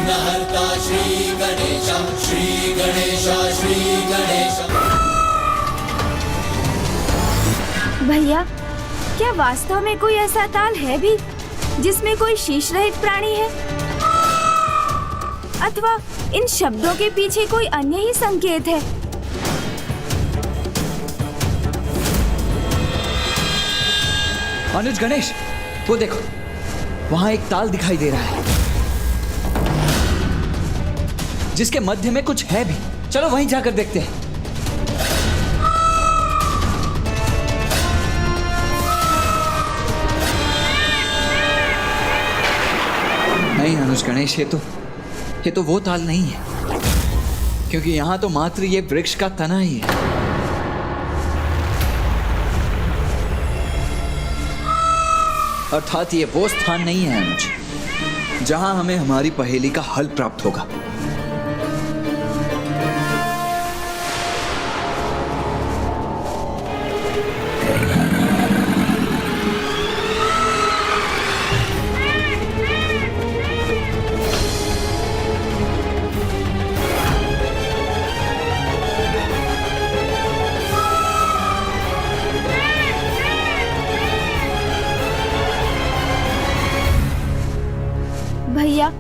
विघ्नहर्ता श्री गणेश, श्री गणेश, श्री गणेश। भैया, क्या वास्तव में कोई ऐसा ताल है भी जिसमें कोई शीश रहित प्राणी है? अथवा इन शब्दों के पीछे कोई अन्य ही संकेत है? अनुज, गणेश, वो देखो, वहां एक ताल दिखाई दे रहा है जिसके मध्य में कुछ है भी। चलो वहीं जाकर देखते हैं। नहीं अनुज, गणेश, ये तो वो ताल नहीं है, क्योंकि यहां तो मात्र ये वृक्ष का तना ही है। अर्थात ये वो स्थान नहीं है अनुज जहां हमें हमारी पहेली का हल प्राप्त होगा। भैया,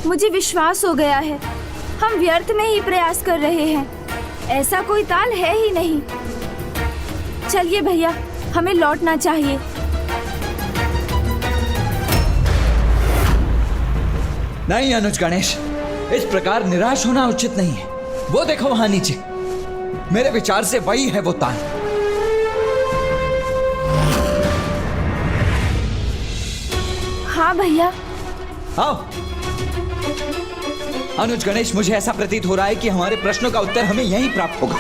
मुझे विश्वास हो गया है, हम व्यर्थ में ही प्रयास कर रहे हैं। ऐसा कोई ताल है ही नहीं। चलिए भैया, हमें लौटना चाहिए। नहीं अनुज, गणेश, इस प्रकार निराश होना उचित नहीं है। वो देखो वहां नीचे, मेरे विचार से वही है वो ताल। हाँ भैया। आओ। अनुज, गणेश, मुझे ऐसा प्रतीत हो रहा है कि हमारे प्रश्नों का उत्तर हमें यहीं प्राप्त होगा।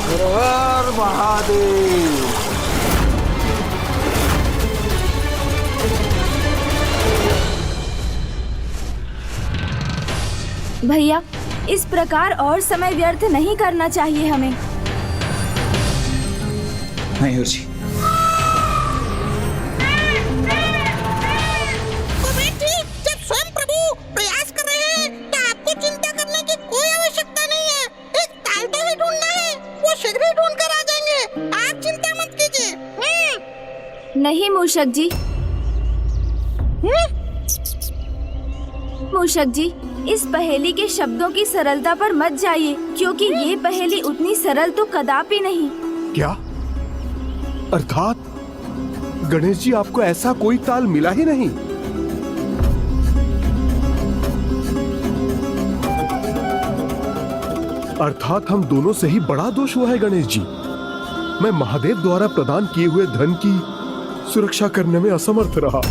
हर हर महादेव। भैया, इस प्रकार और समय व्यर्थ नहीं करना चाहिए हमें। मयूर जी, जब स्वयं प्रभु प्रयास कर रहे हैं तो आपको चिंता करने की कोई आवश्यकता नहीं है। एक ताल तो ही ढूंढना है, वो शीघ्र ही ढूंढ कर आ जाएंगे। आप चिंता मत कीजिए। नहीं मूषक जी, मूषक जी, इस पहेली के शब्दों की सरलता पर मत जाइए, क्योंकि ये पहेली उतनी सरल तो कदापि नहीं। क्या अर्थात गणेश जी, आपको ऐसा कोई ताल मिला ही नहीं? अर्थात हम दोनों से ही बड़ा दोष हुआ है गणेश जी। मैं महादेव द्वारा प्रदान किए हुए धन की सुरक्षा करने में असमर्थ रहा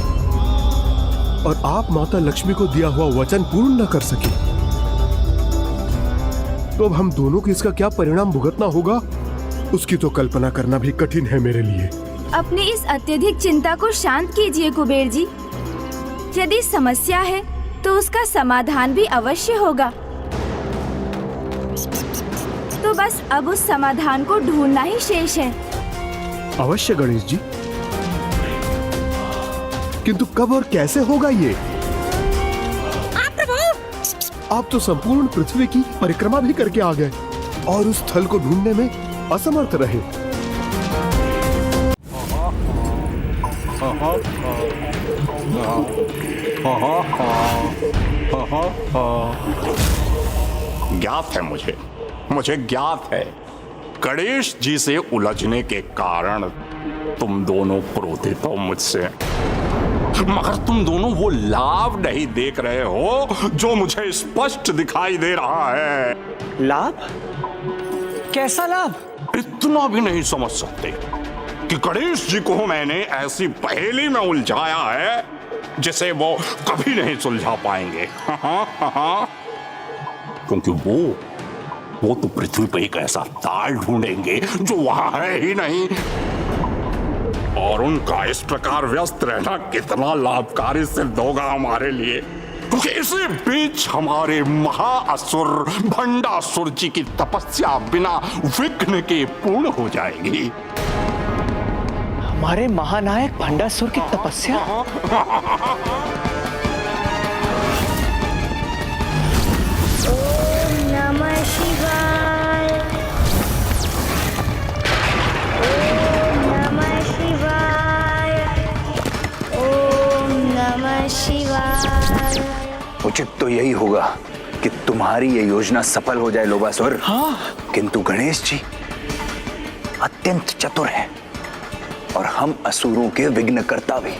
और आप माता लक्ष्मी को दिया हुआ वचन पूर्ण न कर सके। तो अब हम दोनों को इसका क्या परिणाम भुगतना होगा, उसकी तो कल्पना करना भी कठिन है मेरे लिए। अपनी इस अत्यधिक चिंता को शांत कीजिए कुबेर जी। यदि समस्या है तो उसका समाधान भी अवश्य होगा। तो बस अब उस समाधान को ढूंढना ही शेष है। अवश्य गणेश जी, किंतु कब और कैसे होगा ये? आप तो संपूर्ण पृथ्वी की परिक्रमा भी करके आ गए और उस स्थल को ढूंढने में असमर्थ रहे। ज्ञात है मुझे ज्ञात है, गणेश जी से उलझने के कारण तुम दोनों क्रोधित हो मुझसे, मगर तुम दोनों वो लाभ नहीं देख रहे हो जो मुझे स्पष्ट दिखाई दे रहा है। लाभ? कैसा लाभ? इतना भी नहीं समझ सकते कि गणेश जी को मैंने ऐसी पहेली में उलझाया है जिसे वो कभी नहीं सुलझा पाएंगे। क्योंकि वो तो पृथ्वी पर एक ऐसा ताल ढूंढेंगे जो वहां है ही नहीं, और उनका इस प्रकार व्यस्त रहना कितना लाभकारी सिद्ध होगा हमारे लिए, क्योंकि इसी बीच हमारे महाअसुर भंडासुर जी की तपस्या बिना विघ्न के पूर्ण हो जाएगी। हमारे महानायक भंडासुर की तपस्या? ओम नमः शिवाय। ओम नमः शिवाय। ओम नमः शिवाय। उचित तो यही होगा कि तुम्हारी ये योजना सफल हो जाए लोभासुर। हाँ। किंतु गणेश जी अत्यंत चतुर हैं और हम असुरों के विघ्नकर्ता भी।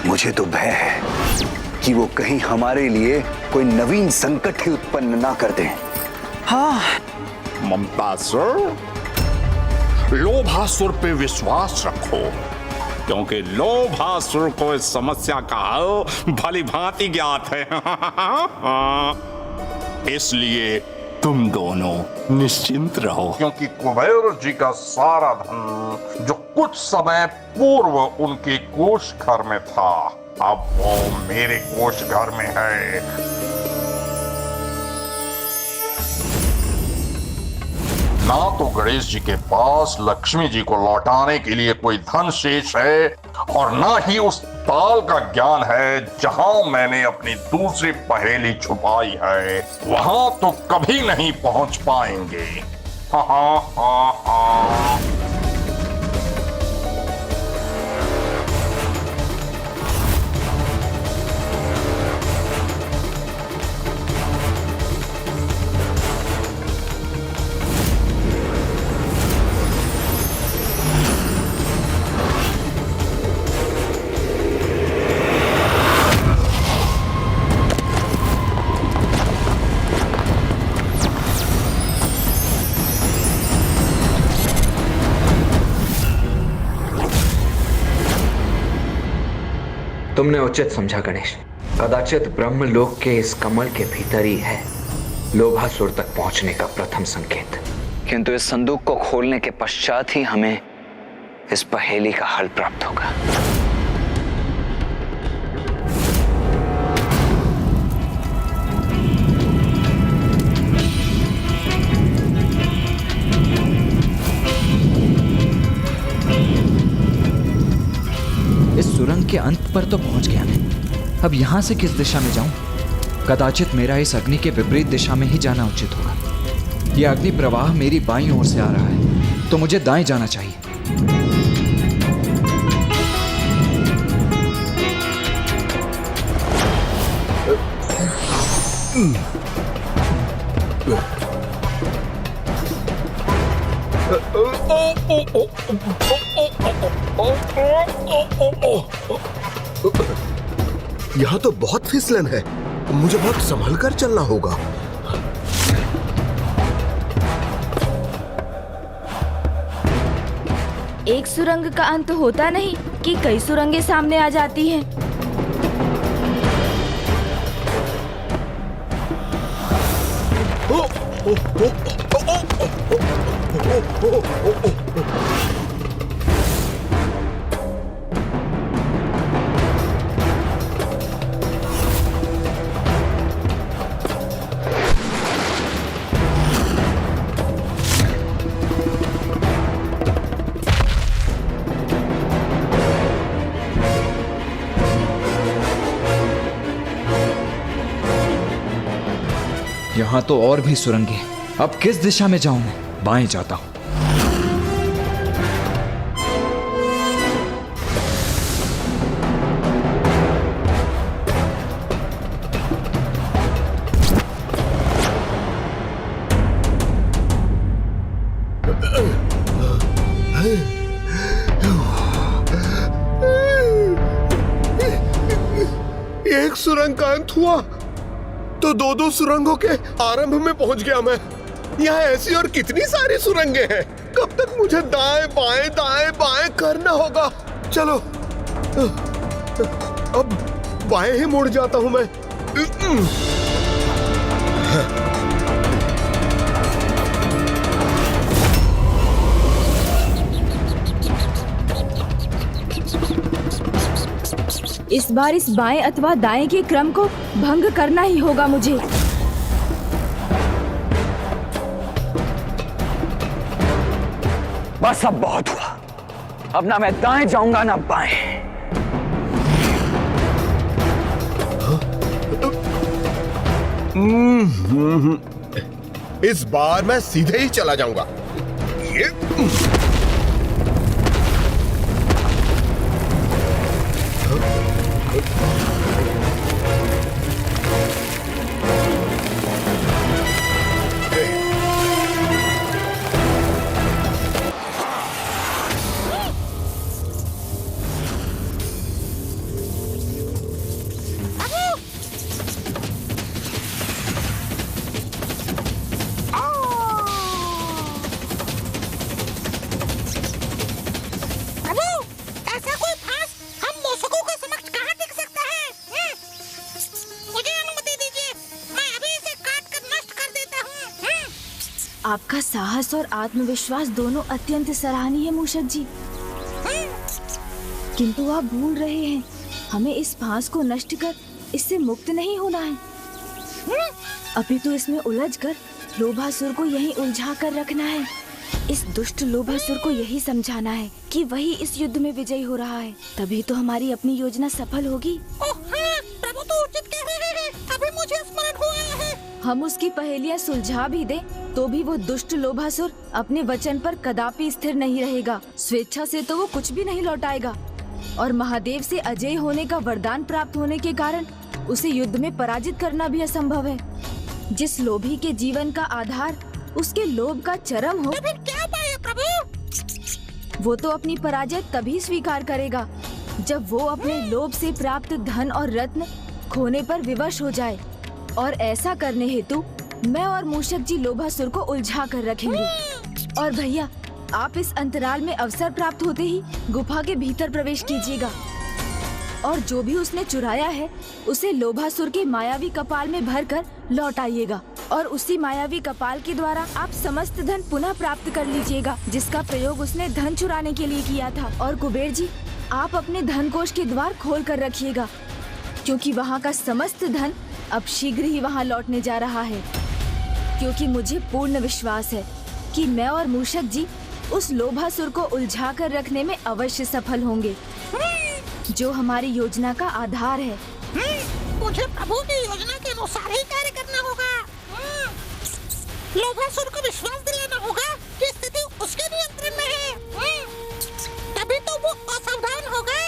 मुझे तो भय है कि वो कहीं हमारे लिए कोई नवीन संकट ही उत्पन्न ना कर दें। हाँ। ममतासुर, लोभासुर पे विश्वास रखो, क्योंकि लोभासुर को इस समस्या का हल भली भांति ज्ञात है। इसलिए तुम दोनों निश्चिंत रहो, क्योंकि कुबेर जी का सारा धन जो कुछ समय पूर्व उनके कोष घर में था, अब वो मेरे कोष घर में है। ना तो गणेश जी के पास लक्ष्मी जी को लौटाने के लिए कोई धन शेष है और ना ही उस ताल का ज्ञान है जहां मैंने अपनी दूसरी पहेली छुपाई है। वहां तो कभी नहीं पहुंच पाएंगे। हा हा हा हा। तुमने उचित समझा गणेश। कदाचित ब्रह्मलोक के इस कमल के भीतर ही है लोभासुर तक पहुंचने का प्रथम संकेत। किंतु इस संदूक को खोलने के पश्चात ही हमें इस पहेली का हल प्राप्त होगा। इस सुरंग के अंत पर तो पहुंच गया मैं। अब यहां से किस दिशा में जाऊं? कदाचित मेरा इस अग्नि के विपरीत दिशा में ही जाना उचित होगा। यह अग्नि प्रवाह मेरी बाईं ओर से आ रहा है, तो मुझे दाएं जाना चाहिए। यहाँ तो बहुत फिसलन है, मुझे बहुत संभल कर चलना होगा। एक सुरंग का अंत होता नहीं कि कई सुरंगें सामने आ जाती हैं। यहाँ तो और भी सुरंगें। अब किस दिशा में जाऊं मैं? बाएं जाता हूं। एक सुरंग का अंत हुआ तो दो सुरंगों के आरंभ में पहुंच गया मैं। यहाँ ऐसी और कितनी सारी सुरंगें हैं। कब तक मुझे दाएं बाएं करना होगा? चलो अब बाएं ही मुड़ जाता हूं मैं। इस बार इस बाएं अथवा दाएं के क्रम को भंग करना ही होगा मुझे। बस अब बहुत हुआ। अब ना मैं दाएं जाऊंगा ना बाएं। इस बार मैं सीधे ही चला जाऊंगा। ये आपका साहस और आत्मविश्वास दोनों अत्यंत सराहनीय है मूषक जी, किंतु आप भूल रहे हैं हमें इस फांस को नष्ट कर इससे मुक्त नहीं होना है, अपितु इसमें उलझकर लोभासुर को यहीं उलझा कर रखना है। इस दुष्ट लोभासुर को यही समझाना है कि वही इस युद्ध में विजयी हो रहा है, तभी तो हमारी अपनी योजना सफल होगी। प्रभु तो उचित कह रहे हैं, अभी मुझे स्मरण हुआ है। हम उसकी पहेलियां सुलझा भी दे तो भी वो दुष्ट लोभासुर अपने वचन पर कदापि स्थिर नहीं रहेगा। स्वेच्छा से तो वो कुछ भी नहीं लौटाएगा और महादेव से अजय होने का वरदान प्राप्त होने के कारण उसे युद्ध में पराजित करना भी असंभव है। जिस लोभी के जीवन का आधार उसके लोभ का चरम हो, तो फिर क्या उपाय है प्रभु? वो तो अपनी पराजय तभी स्वीकार करेगा जब वो अपने लोभ से प्राप्त धन और रत्न खोने पर विवश हो जाए, और ऐसा करने हेतु मैं और मूषक जी लोभासुर को उलझा कर रखेंगे। और भैया आप इस अंतराल में अवसर प्राप्त होते ही गुफा के भीतर प्रवेश कीजिएगा और जो भी उसने चुराया है उसे लोभासुर के मायावी कपाल में भरकर लौट आइएगा, और उसी मायावी कपाल के द्वारा आप समस्त धन पुनः प्राप्त कर लीजिएगा जिसका प्रयोग उसने धन चुराने के लिए किया था। और कुबेर जी आप अपने धन कोष के द्वार खोल कर रखिएगा, क्योंकि वहाँ का समस्त धन अब शीघ्र ही वहाँ लौटने जा रहा है, क्योंकि मुझे पूर्ण विश्वास है कि मैं और मूषक जी उस लोभासुर को उलझा कर रखने में अवश्य सफल होंगे, जो हमारी योजना का आधार है। मुझे प्रभु की योजना के अनुसार ही कार्य करना होगा। लोभासुर को विश्वास दिलाना होगा कि स्थिति उसके नियंत्रण में है, तभी तो वो असावधान होगा।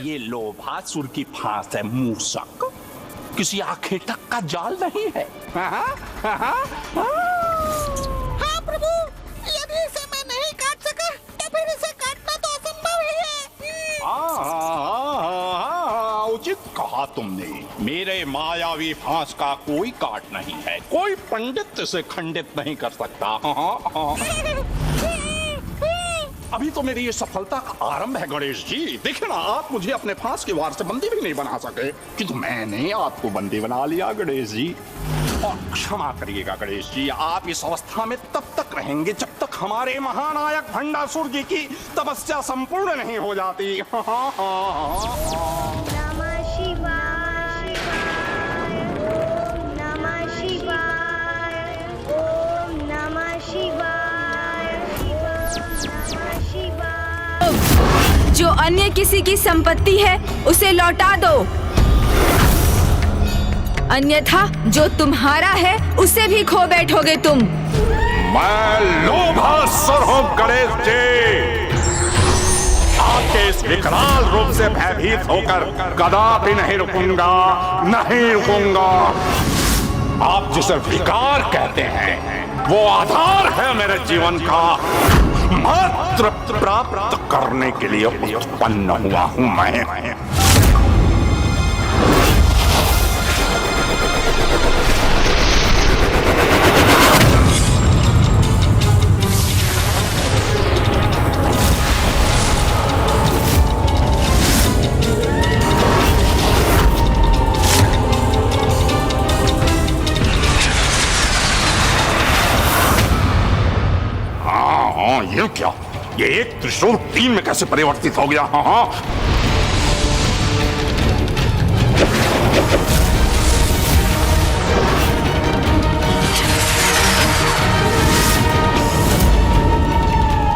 ये लोभासुर की फांस है मूषक, किसी आखेटक का जाल नहीं है। हाँ प्रभु, यदि इसे मैं नहीं काट सका तो फिर इसे काटना तो असंभव ही है। उचित कहा तुमने। मेरे मायावी फांस का कोई काट नहीं है, कोई पंडित इसे खंडित नहीं कर सकता। अभी तो मेरी ये सफलता का आरंभ है गणेश जी। देखिए ना, आप मुझे अपने फांस के वार से बंदी भी नहीं बना सके, किंतु मैंने आपको बंदी बना लिया गणेश जी। और क्षमा करिएगा गणेश जी, आप इस अवस्था में तब तक रहेंगे जब तक हमारे महानायक भंडासुर जी की तपस्या संपूर्ण नहीं हो जाती। नमः शिवाय, ओम नमः शिवाय, ओम नमः शिवाय, नमः शिवाय। जो अन्य किसी की संपत्ति है उसे लौटा दो, अन्यथा जो तुम्हारा है उसे भी खो बैठोगे तुम। मैं लोभासुर हूँ गणेश जी, आपके इस विकराल रूप से भयभीत होकर कदापि नहीं रुकूंगा, नहीं रुकूंगा। आप जिसे विकार कहते हैं वो आधार है मेरे जीवन का, मात्र प्राप्त करने के लिए उत्पन्न हुआ हूं मैं। हाँ, ये क्या? ये एक त्रिशूल 3 में कैसे परिवर्तित हो गया? हाँ हाँ।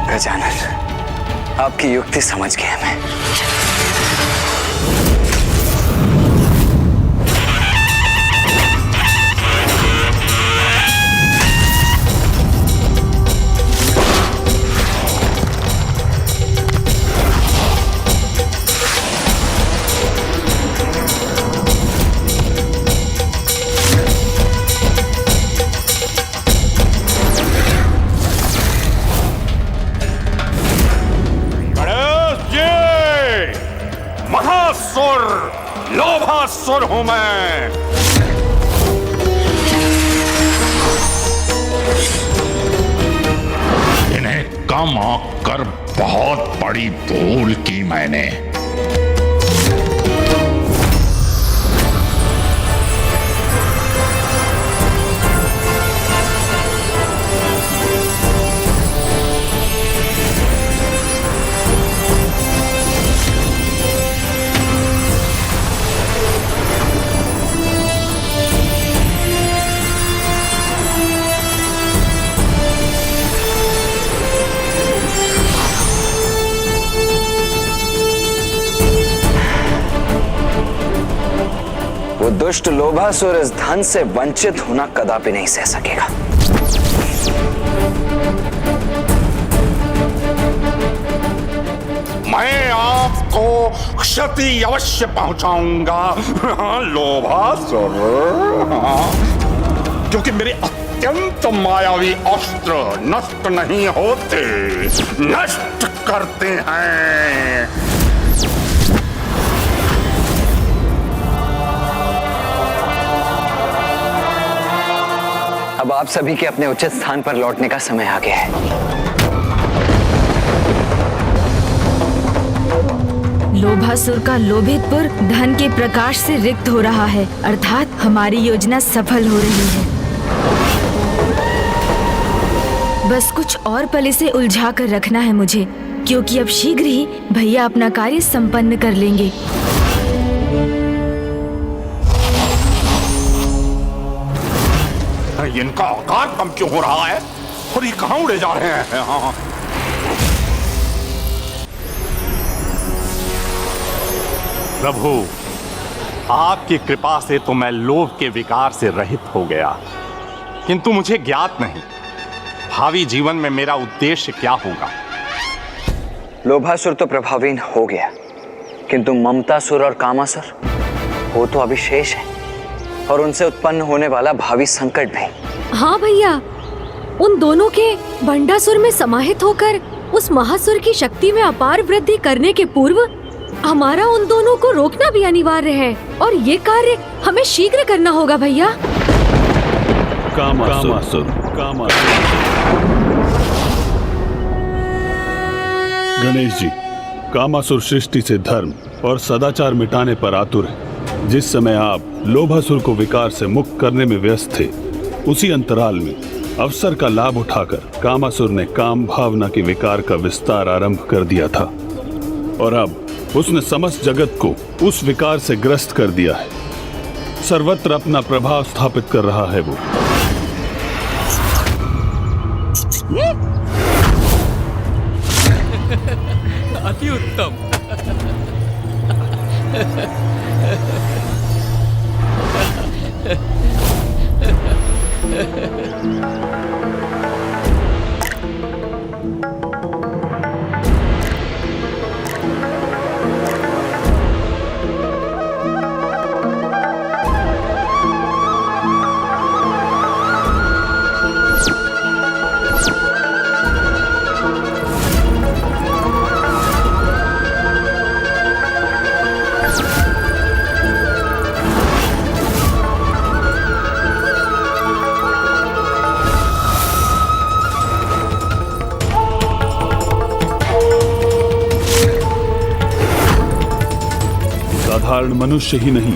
गजानन, आपकी युक्ति समझ गया मैं। महासुर, लोभासुर हूं मैं। इन्हें कम आकर बहुत बड़ी भूल की मैंने। वो दुष्ट लोभासुर इस धन से वंचित होना कदापि नहीं सह सकेगा। मैं आपको क्षति अवश्य पहुंचाऊंगा, लोभासुर, क्योंकि मेरे अत्यंत मायावी अस्त्र नष्ट नहीं होते, नष्ट करते हैं। अब आप सभी के अपने उचित स्थान पर लौटने का समय आ गया है। लोभासुर का लोभित पुर धन के प्रकाश से रिक्त हो रहा है, अर्थात हमारी योजना सफल हो रही है। बस कुछ और पल इसे उलझा कर रखना है मुझे, क्योंकि अब शीघ्र ही भैया अपना कार्य संपन्न कर लेंगे। इनका आकार कम क्यों हो रहा है और ये कहां उड़े जा रहे हैं? हाँ। प्रभु, आपकी कृपा से तो मैं लोभ के विकार से रहित हो गया, किंतु मुझे ज्ञात नहीं भावी जीवन में मेरा उद्देश्य क्या होगा। लोभासुर तो प्रभावहीन हो गया, किंतु ममतासुर और कामासुर वो तो अभी शेष है, और उनसे उत्पन्न होने वाला भावी संकट भी। हाँ भैया, उन दोनों के भंडासुर में समाहित होकर उस महासुर की शक्ति में अपार वृद्धि करने के पूर्व हमारा उन दोनों को रोकना भी अनिवार्य है, और ये कार्य हमें शीघ्र करना होगा भैया। कामासुर। गणेश जी, कामासुर सृष्टि से धर्म और सदाचार मिटाने पर आतुर है। जिस समय आप लोभासुर को विकार से मुक्त करने में व्यस्त थे, उसी अंतराल में अवसर का लाभ उठाकर कामासुर ने काम भावना के विकार का विस्तार आरंभ कर दिया था, और अब उसने समस्त जगत को उस विकार से ग्रस्त कर दिया है। सर्वत्र अपना प्रभाव स्थापित कर रहा है वो। अति उत्तम। साधारण मनुष्य ही नहीं,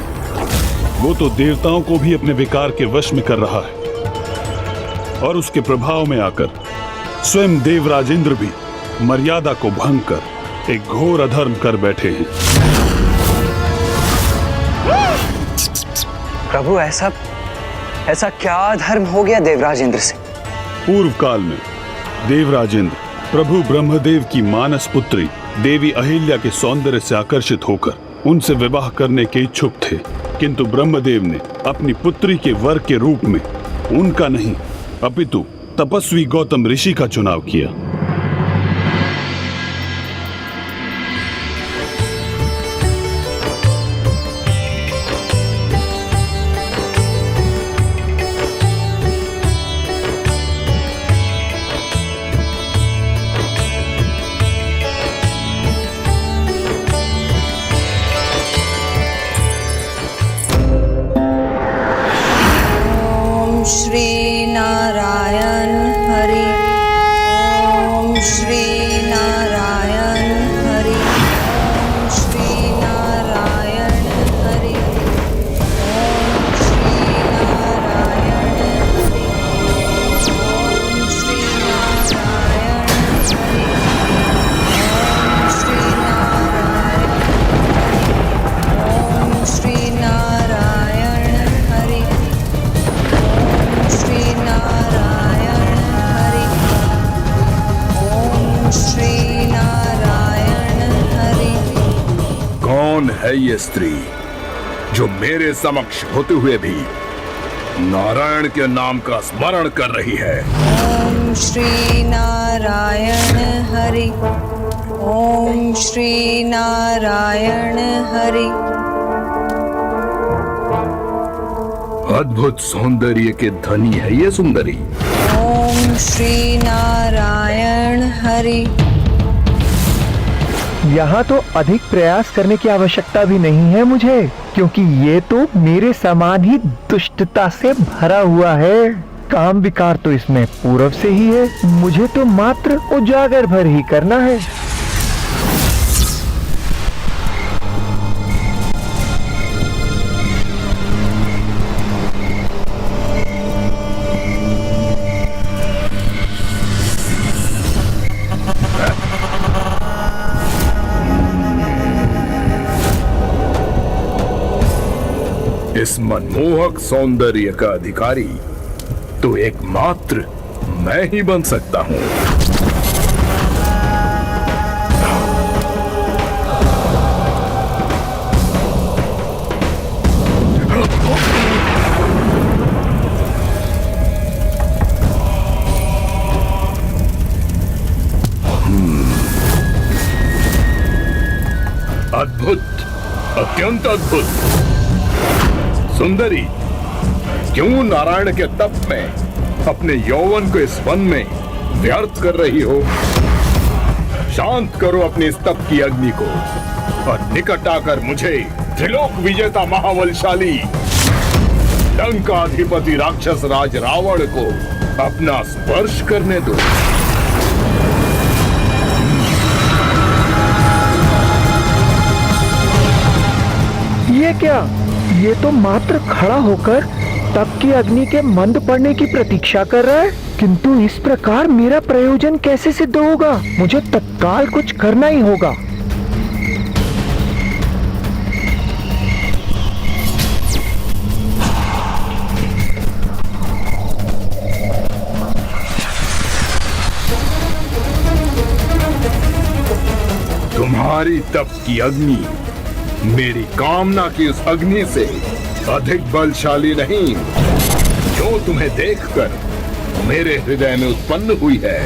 वो तो देवताओं को भी अपने विकार के वश में कर रहा है, और उसके प्रभाव में आकर स्वयं देवराज इंद्र भी मर्यादा को भंग कर एक घोर अधर्म कर बैठे हैं। प्रभु, ऐसा क्या धर्म हो गया देवराज इंद्र से? पूर्व काल में देवराज इंद्र प्रभु ब्रह्मदेव की मानस पुत्री देवी अहिल्या के सौंदर्य से आकर्षित होकर उनसे विवाह करने के इच्छुक थे, किंतु ब्रह्मदेव ने अपनी पुत्री के वर के रूप में उनका नहीं अपितु तपस्वी गौतम ऋषि का चुनाव किया। श्री नारायण हरि। ओम श्री नारायण हरि। ओम श्री नारायण हरि। ओम श्री नारायण हरि। ओम श्री नारायण हरि। ओम श्री नारायण हरि। ओम श्री नारायण हरि। श्री नारायण हरि। ओम श्री नारायण हरि। कौन है ये स्त्री जो मेरे समक्ष होते हुए भी नारायण के नाम का स्मरण कर रही है? ओम श्री नारायण हरि। ओम श्री नारायण हरि। अद्भुत सौंदर्य के धनी है ये सुंदरी। ओम श्री नारायण हरि। यहाँ तो अधिक प्रयास करने की आवश्यकता भी नहीं है मुझे, क्योंकि ये तो मेरे समान ही दुष्टता से भरा हुआ है। काम विकार तो इसमें पूर्व से ही है, मुझे तो मात्र उजागर भर ही करना है। इस मनमोहक सौंदर्य का अधिकारी तो एकमात्र मैं ही बन सकता हूं। अद्भुत, अत्यंत अद्भुत। सुंदरी, क्यों नारायण के तप में अपने यौवन को इस वन में व्यर्थ कर रही हो? शांत करो अपने इस तप की अग्नि को और निकट आकर मुझे त्रिलोक विजेता महाबलशाली लंकाधिपति राक्षस राज रावण को अपना स्पर्श करने दो। ये क्या? ये तो मात्र खड़ा होकर तप की अग्नि के मंद पड़ने की प्रतीक्षा कर रहा है, किंतु इस प्रकार मेरा प्रयोजन कैसे सिद्ध होगा? मुझे तत्काल कुछ करना ही होगा। तुम्हारी तप की अग्नि मेरी कामना की उस अग्नि से अधिक बलशाली नहीं, जो तुम्हें देखकर मेरे हृदय में उत्पन्न हुई है।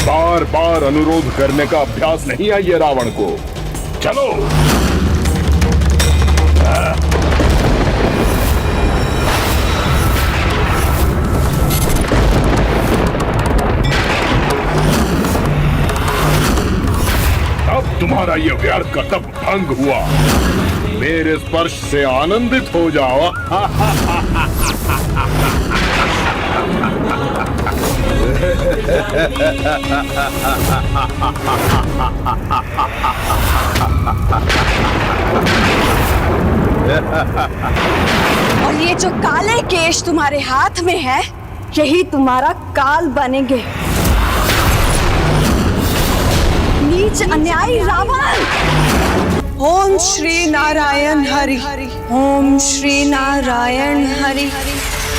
बार बार अनुरोध करने का अभ्यास नहीं है ये रावण को। चलो। अब तुम्हारा तुम्हारा ये व्यर्थ कर्तव्य भंग हुआ। मेरे स्पर्श से आनंदित हो जाओ। और ये जो काले केश तुम्हारे हाथ में है, यही तुम्हारा काल बनेंगे। नीच अन्यायी रावण। ओम श्री नारायण हरि। ओम श्री नारायण हरि।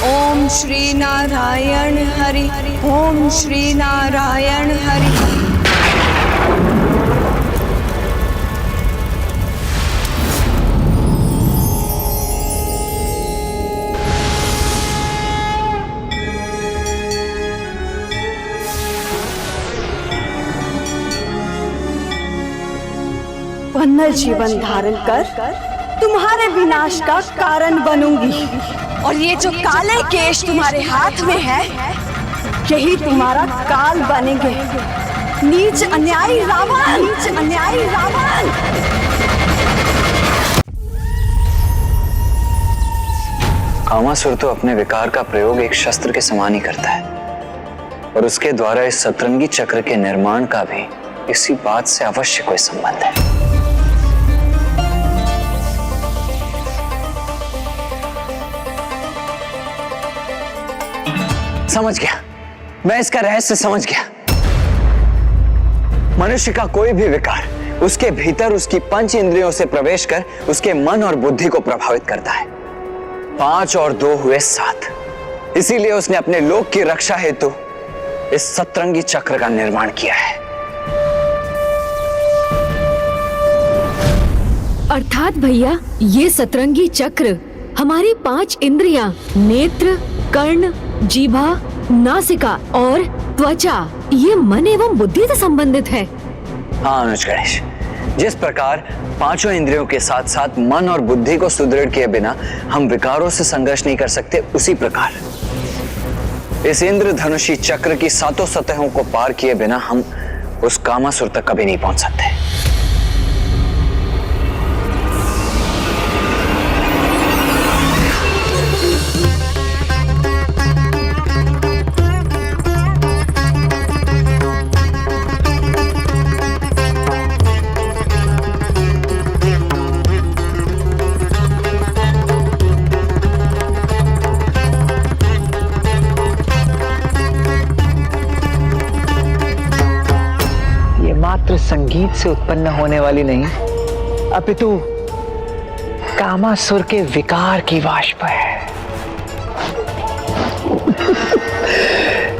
ओम श्री नारायण हरि। ओम श्री नारायण हरि। वन्य जीवन धारण कर तुम्हारे विनाश का कारण बनूंगी। और ये जो काले केश तुम्हारे हाथ में है, यही तुम्हारा काल बनेंगे। नीच अन्यायी रावण। नीच अन्यायी रावण। कामासुर तो अपने विकार का प्रयोग एक शस्त्र के समान ही करता है, और उसके द्वारा इस सतरंगी चक्र के निर्माण का भी इसी बात से अवश्य कोई संबंध है। समझ गया, मैं इसका रहस्य समझ गया। मनुष्य का कोई भी विकार उसके भीतर उसकी पंच इंद्रियों से प्रवेश कर उसके मन और बुद्धि को प्रभावित करता है। 5 और 2 हुए 7। इसीलिए उसने अपने लोक की रक्षा हेतु इस सतरंगी चक्र का निर्माण किया है। अर्थात भैया, ये सतरंगी चक्र हमारी 5 इंद्रियां नेत्र, कर्ण, जीभा, नासिका और त्वचा, ये मन एवं बुद्धि से संबंधित है। हाँ अनुज गणेश, जिस प्रकार 5 इंद्रियों के साथ साथ मन और बुद्धि को सुदृढ़ किए बिना हम विकारों से संघर्ष नहीं कर सकते, उसी प्रकार इस इंद्रधनुषी चक्र की 7 सतहों को पार किए बिना हम उस कामासुर तक कभी नहीं पहुंच सकते। मात्र संगीत से उत्पन्न होने वाली नहीं, अपितु कामासुर के विकार की वाष्प है,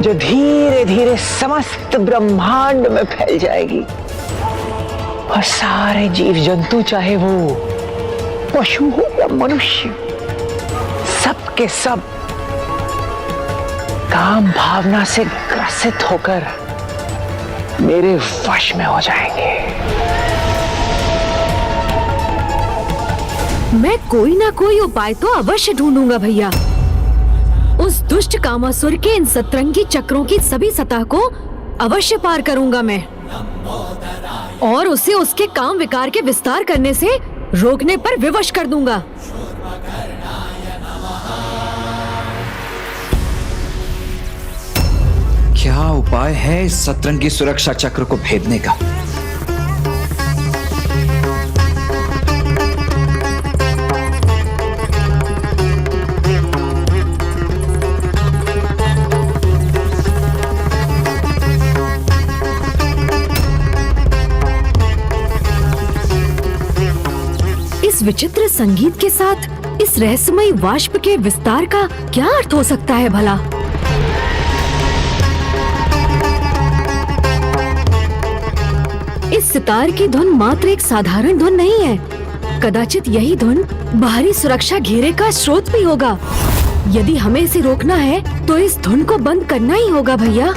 जो धीरे धीरे समस्त ब्रह्मांड में फैल जाएगी और सारे जीव जंतु, चाहे वो पशु हो या मनुष्य, सब के सब काम भावना से ग्रसित होकर मेरे वश में हो जाएंगे। मैं कोई ना कोई उपाय तो अवश्य ढूंढूंगा भैया। उस दुष्ट कामासुर के इन सतरंगी चक्रों की सभी सतह को अवश्य पार करूंगा मैं, और उसे उसके काम विकार के विस्तार करने से रोकने पर विवश कर दूंगा। क्या उपाय है इस सतरंगी सुरक्षा चक्र को भेदने का? इस विचित्र संगीत के साथ इस रहस्यमयी वाष्प के विस्तार का क्या अर्थ हो सकता है भला? इस सितार की धुन मात्र एक साधारण धुन नहीं है। कदाचित यही धुन बाहरी सुरक्षा घेरे का स्रोत भी होगा। यदि हमें इसे रोकना है तो इस धुन को बंद करना ही होगा भैया।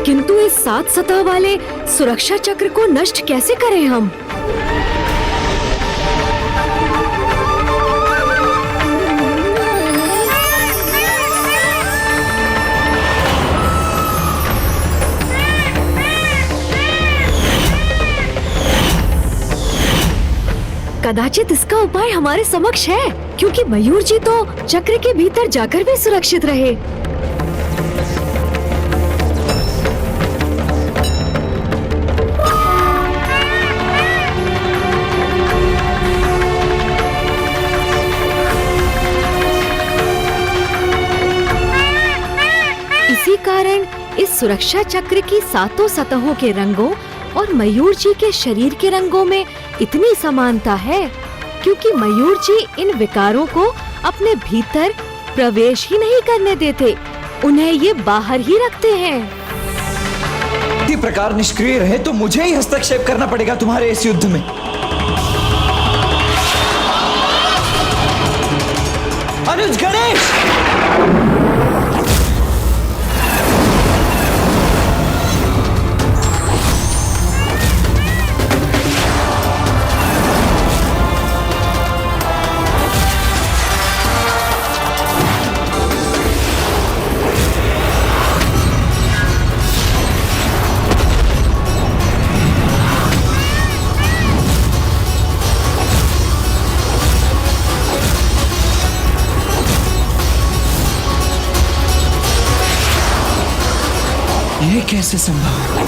किंतु इस 7 सतह वाले सुरक्षा चक्र को नष्ट कैसे करें हम? कदाचित इसका उपाय हमारे समक्ष है, क्योंकि मयूर जी तो चक्र के भीतर जाकर भी सुरक्षित रहे। इसी कारण इस सुरक्षा चक्र की सातों सतहों के रंगों और मयूर जी के शरीर के रंगों में इतनी समानता है, क्योंकि मयूर जी इन विकारों को अपने भीतर प्रवेश ही नहीं करने देते, उन्हें ये बाहर ही रखते हैं। इसी प्रकार निष्क्रिय रहे तो मुझे ही हस्तक्षेप करना पड़ेगा तुम्हारे इस युद्ध में। अनुज गणेश! ये कैसे संभव?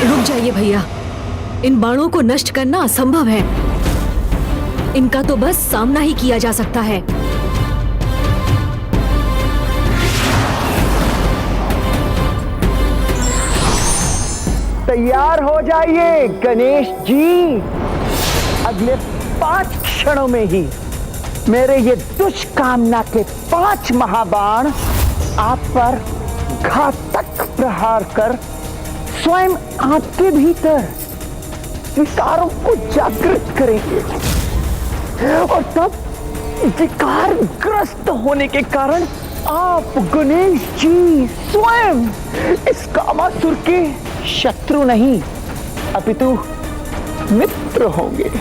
रुक जाइए भैया, इन बाणों को नष्ट करना असंभव है। इनका तो बस सामना ही किया जा सकता है। तैयार हो जाइए गणेश जी। अगले 5 क्षणों में ही मेरे ये दुष्कामना के 5 महाबाण आप पर घातक प्रहार कर स्वयं आपके भीतर विकारों को जागृत करेंगे, और तब विकारग्रस्त होने के कारण आप गणेश जी स्वयं इस कामासुर के शत्रु नहीं अपितु मित्र होंगे।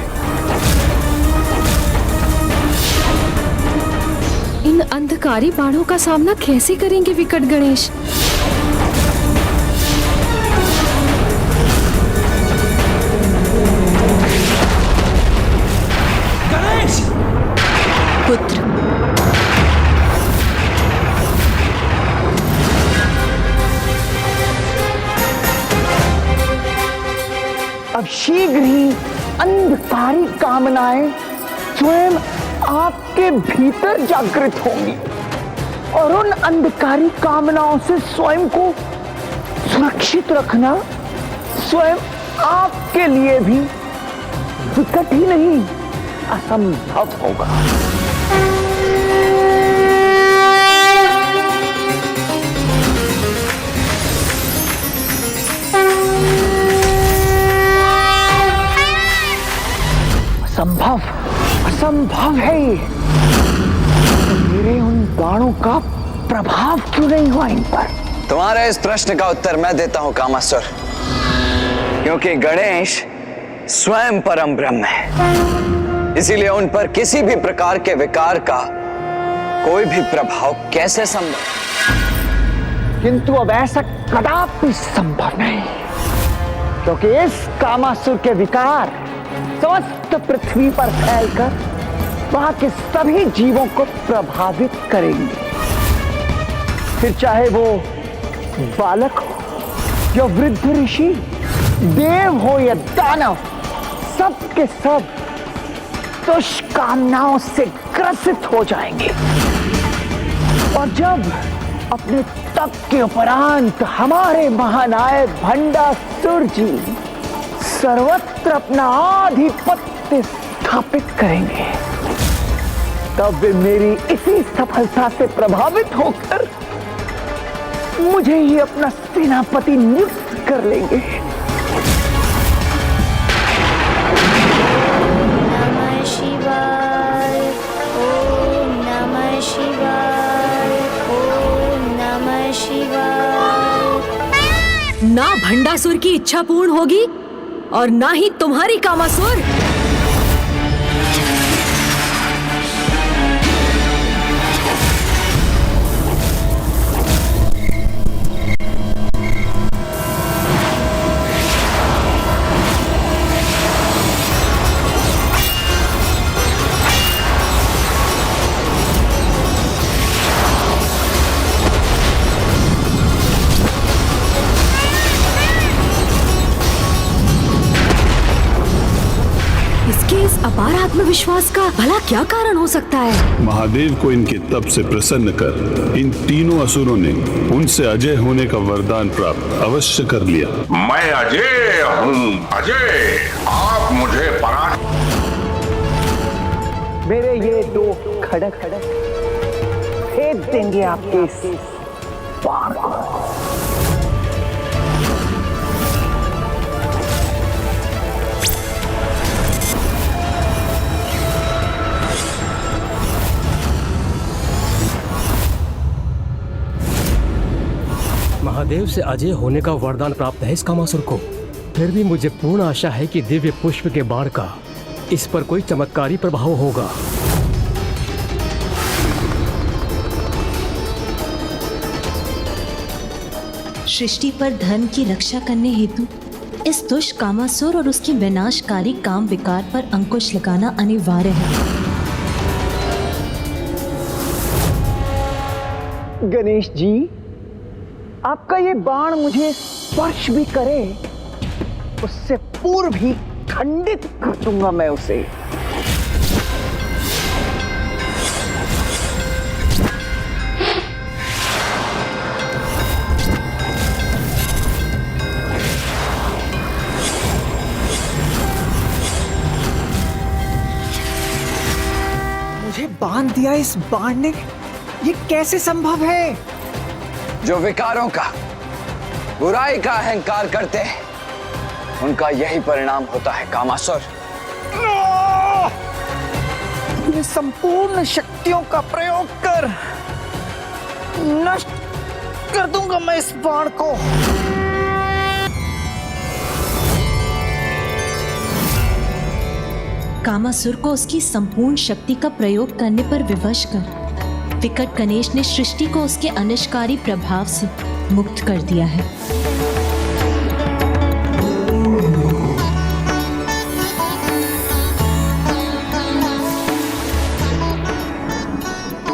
इन अंधकारी बाणों का सामना कैसे करेंगे विकट गणेश? गणेश! पुत्र, अब शीघ्र ही अंधकारी कामनाएं स्वयं आपके भीतर जागृत होंगी, और उन अंधकारी कामनाओं से स्वयं को सुरक्षित रखना स्वयं आपके लिए भी विकट ही नहीं असंभव होगा। असंभव असंभव है ये। तो मेरे उन बाणों का प्रभाव क्यों नहीं हुआ इन पर? तुम्हारे इस प्रश्न का उत्तर मैं देता हूं कामासुर, क्योंकि गणेश स्वयं परम ब्रह्म है, इसीलिए उन पर किसी भी प्रकार के विकार का कोई भी प्रभाव कैसे संभव? किंतु अब ऐसा कदापि संभव नहीं, क्योंकि इस कामासुर के विकार समस्त पृथ्वी पर फैलकर वहां के सभी जीवों को प्रभावित करेंगे, फिर चाहे वो बालक हो या वृद्ध ऋषि, देव हो या दानव, सब के सब दुष्कामनाओं से ग्रसित हो जाएंगे। और जब अपने तप के उपरांत हमारे महानायक भंडासुर जी सर्वत्र अपना आधिपत्य स्थापित करेंगे, तब वे मेरी इसी सफलता से प्रभावित होकर मुझे ही अपना सेनापति नियुक्त कर लेंगे। नमः शिवाय, ओम नमः शिवाय, ओम नमः शिवाय। ना भंडासुर की इच्छा पूर्ण होगी और ना ही तुम्हारी कामासुर। आत्मविश्वास का भला क्या कारण हो सकता है? महादेव को इनके तप से प्रसन्न कर इन तीनों असुरों ने उनसे अजय होने का वरदान प्राप्त अवश्य कर लिया। मैं अजय हूँ, अजय। आप मुझे मेरे ये दो खड़क फेंक देंगे आपके इस बाण को। महादेव से अजय होने का वरदान प्राप्त है इस कामासुर को। फिर भी मुझे पूर्ण आशा है कि दिव्य पुष्प के बाण का इस पर कोई चमत्कारी प्रभाव होगा। सृष्टि पर धर्म की रक्षा करने हेतु इस दुष्ट कामासुर और उसके विनाशकारी काम विकार पर अंकुश लगाना अनिवार्य है। गणेश जी, आपका ये बाण मुझे स्पर्श भी करे उससे पूर्व ही खंडित कर दूंगा मैं उसे। मुझे बांध दिया इस बाण ने, ये कैसे संभव है? जो विकारों का, बुराई का अहंकार करते हैं उनका यही परिणाम होता है कामासुर। अपनी संपूर्ण शक्तियों का प्रयोग कर नष्ट कर दूंगा मैं इस बाण को। कामासुर को उसकी संपूर्ण शक्ति का प्रयोग करने पर विवश कर विकट गणेश ने सृष्टि को उसके अनिष्टकारी प्रभाव से मुक्त कर दिया है।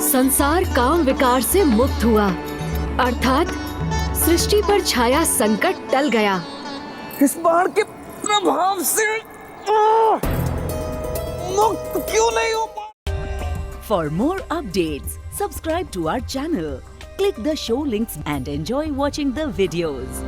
संसार काम विकार से मुक्त हुआ, अर्थात सृष्टि पर छाया संकट टल गया। इस बाण के प्रभाव से मुक्त क्यों नहीं हो? For more updates, subscribe to our channel, click the show links and enjoy watching the videos.